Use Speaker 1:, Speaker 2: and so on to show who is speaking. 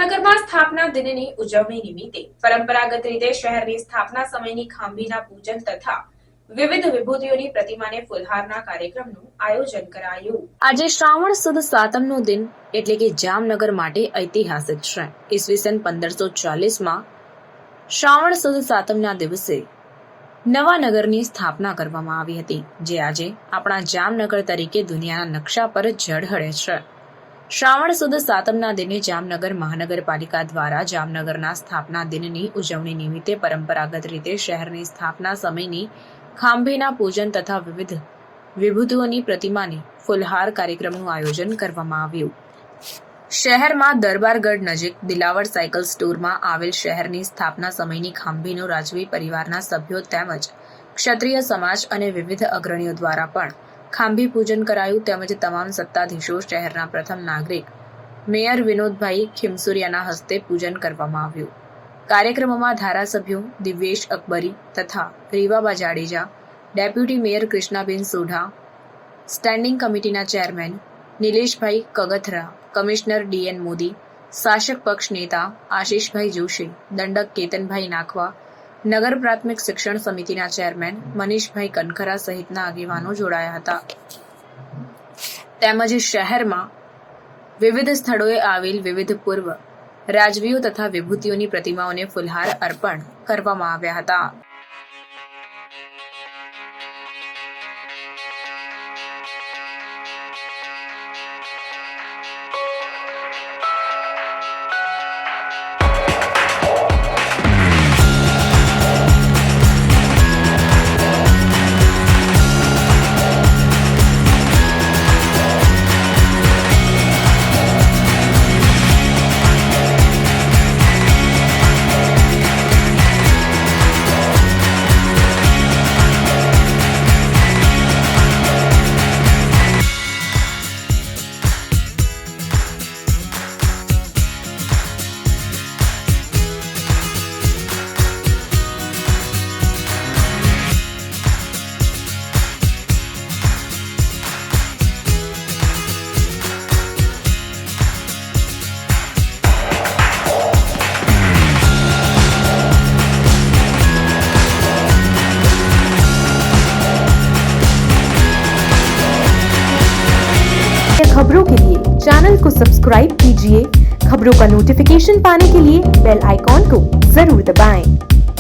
Speaker 1: જામનગરમાં સ્થાપના દિનની ઉજવણી નિમિત્તે પરંપરાગત રીતે શહેરની સ્થાપના સમયની ખાંભીના પૂજન તથા વિવિધ વિભૂતિઓની પ્રતિમાને ફૂલહારના કાર્યક્રમનું આયોજન કરાયું. આજે શ્રાવણ સુદ સાતમનો દિન એટલે કે જામનગર માટે ઐતિહાસિક છે. ઈસવીસન 1540માં શ્રાવણ સુદ સાતમના દિવસે નવા નગરની સ્થાપના કરવામાં આવી હતી, જે આજે આપણા જામનગર તરીકે દુનિયાના નકશા પર ઝળહળે છે. શ્રાવણ સુદ સાતમના દિને જામનગર મહાનગરપાલિકા દ્વારા જામનગરના સ્થાપના દિનની ઉજવણી નિમિત્તે પરંપરાગત રીતે શહેરની સ્થાપના સમયની ખાંભીના પૂજન તથા વિવિધ વિભૂતિઓની પ્રતિમાની ફૂલહાર કાર્યક્રમનું આયોજન કરવામાં આવ્યું. શહેરમાં દરબારગઢ નજીક દિલાવર સાયકલ સ્ટોરમાં આવેલ શહેરની સ્થાપના સમયની ખાંભીનો રાજવી પરિવારના સભ્યો તેમજ ક્ષત્રિય સમાજ અને વિવિધ અગ્રણીઓ દ્વારા પણ ખાંભી પૂજન કરાયું. તેમજ તમામ સત્તાધીશો શહેરના પ્રથમ નાગરિક મેયર વિનોદભાઈ ખીમસુરિયાના હસ્તે પૂજન કરવામાં આવ્યું. કાર્યક્રમમાં ધારાસભ્યો દિવ્યેશ અકબરી તથા Rivaba Jadeja, deputy mayor Krishnaben Sodha, standing કમિટીના ચેરમેન નિલેશભાઈ કગથરા, કમિશનર ડીએન મોદી, શાસક પક્ષ નેતા આશીષભાઈ જોશી, દંડક કેતનભાઈ નાખવા, નગર પ્રાથમિક શિક્ષણ સમિતિના ચેરમેન મનીષભાઈ કનખરા સહિતના આગેવાનો જોડાયા હતા. તેમજ શહેરમાં વિવિધ સ્થળોએ આવેલ વિવિધ પૂર્વ રાજવીઓ તથા વિભૂતિઓની પ્રતિમાઓને ફૂલહાર અર્પણ કરવામાં આવ્યા હતા.
Speaker 2: खबरों के लिए चैनल को सब्सक्राइब कीजिए. खबरों का नोटिफिकेशन पाने के लिए बेल आइकॉन को जरूर दबाएं.